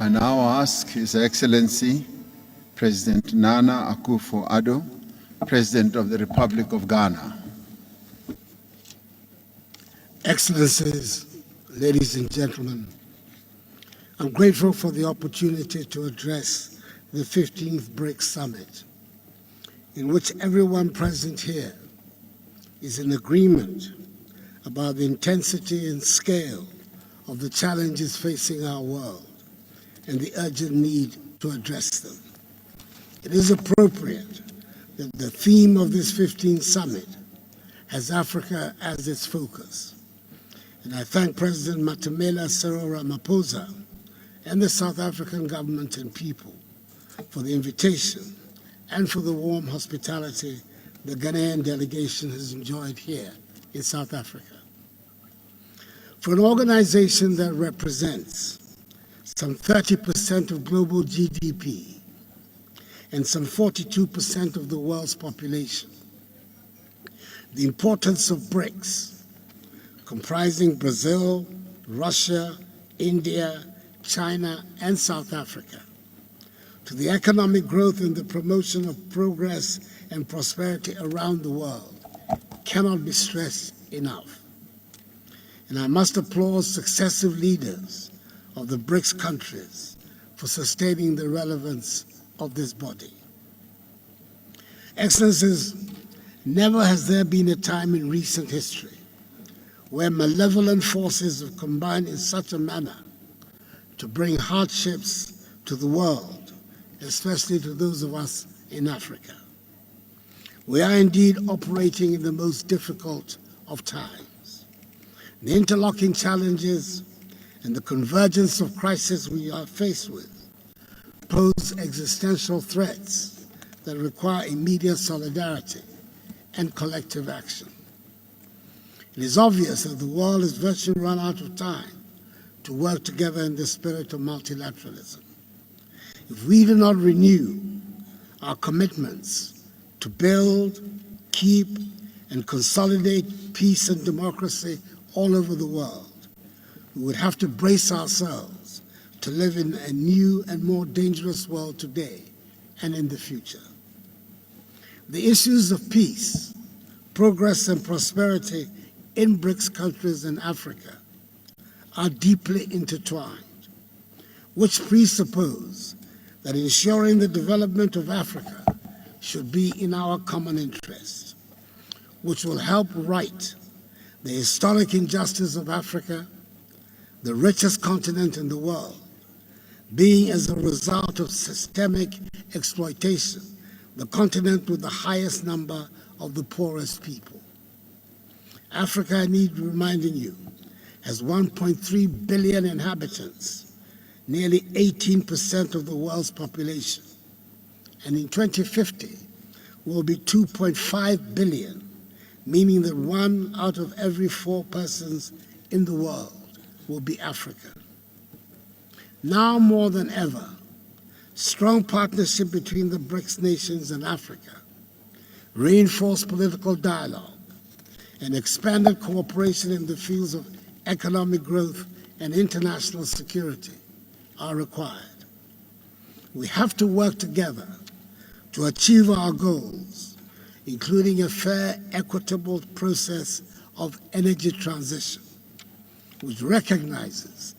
I now ask His Excellency, President Nana Akufo Addo, President of the Republic of Ghana. Excellencies, ladies and gentlemen, I'm grateful for the opportunity to address the 15th BRICS Summit, in which everyone present here is in agreement about the intensity and scale of the challenges facing our world and the urgent need to address them. It is appropriate that the theme of this 15th summit has Africa as its focus. And I thank President Matamela Cyril Ramaphosa and the South African government and people for the invitation and for the warm hospitality the Ghanaian delegation has enjoyed here in South Africa. For an organization that represents some 30% of global GDP and some 42% of the world's population, the importance of BRICS, comprising Brazil, Russia, India, China, and South Africa, to the economic growth and the promotion of progress and prosperity around the world cannot be stressed enough. And I must applaud successive leaders of the BRICS countries for sustaining the relevance of this body. Excellencies, never has there been a time in recent history where malevolent forces have combined in such a manner to bring hardships to the world, especially to those of us in Africa. We are indeed operating in the most difficult of times. The interlocking challenges and the convergence of crises we are faced with pose existential threats that require immediate solidarity and collective action. It is obvious that the world has virtually run out of time to work together in the spirit of multilateralism. If we do not renew our commitments to build, keep, and consolidate peace and democracy all over the world, we would have to brace ourselves to live in a new and more dangerous world today and in the future. The issues of peace, progress, and prosperity in BRICS countries in Africa are deeply intertwined, which presuppose that ensuring the development of Africa should be in our common interest, which will help right the historic injustice of Africa, the richest continent in the world, being as a result of systemic exploitation, the continent with the highest number of the poorest people. Africa, I need reminding you, has 1.3 billion inhabitants, nearly 18% of the world's population, and in 2050 will be 2.5 billion, meaning that 1 out of every 4 persons in the world will be African. Now more than ever, strong partnership between the BRICS nations and Africa, reinforced political dialogue, and expanded cooperation in the fields of economic growth and international security are required. We have to work together to achieve our goals, including a fair, equitable process of energy transition, which recognizes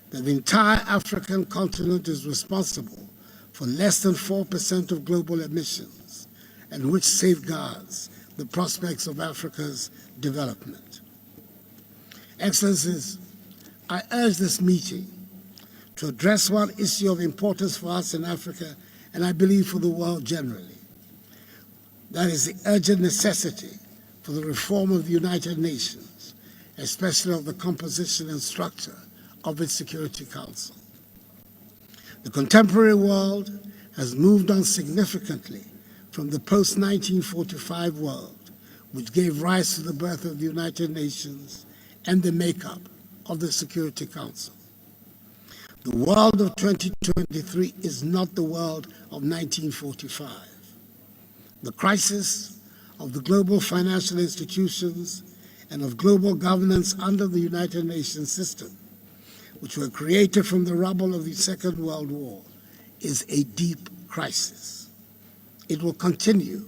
that the entire African continent is responsible for less than 4% of global emissions, and which safeguards the prospects of Africa's development. Excellencies, I urge this meeting to address one issue of importance for us in Africa, and I believe for the world generally. That is the urgent necessity for the reform of the United Nations, especially of the composition and structure of its Security Council. The contemporary world has moved on significantly from the post-1945 world, which gave rise to the birth of the United Nations and the makeup of the Security Council. The world of 2023 is not the world of 1945. The crisis of the global financial institutions and of global governance under the United Nations system which were created from the rubble of the Second World War, is a deep crisis. It will continue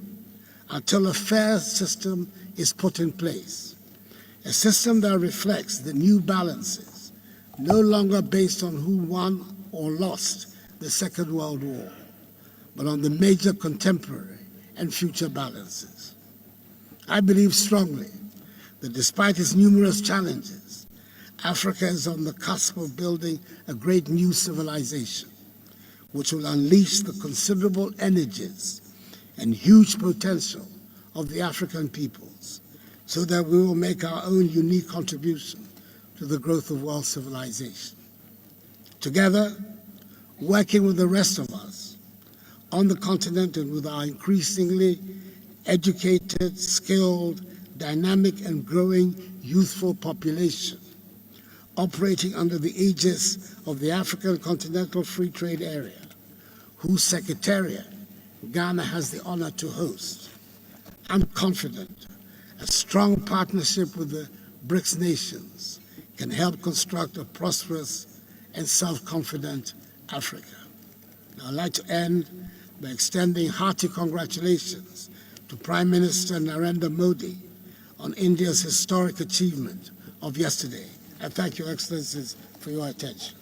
until a fair system is put in place, a system that reflects the new balances, no longer based on who won or lost the Second World War, but on the major contemporary and future balances. I believe strongly that despite its numerous challenges, Africa is on the cusp of building a great new civilization, which will unleash the considerable energies and huge potential of the African peoples, so that we will make our own unique contribution to the growth of world civilization. Together, working with the rest of us on the continent and with our increasingly educated, skilled, dynamic, and growing youthful population, operating under the aegis of the African Continental Free Trade Area, whose Secretariat Ghana has the honor to host, I'm confident a strong partnership with the BRICS nations can help construct a prosperous and self-confident Africa. Now, I'd like to end by extending hearty congratulations to Prime Minister Narendra Modi on India's historic achievement of yesterday. I thank Your Excellencies for your attention.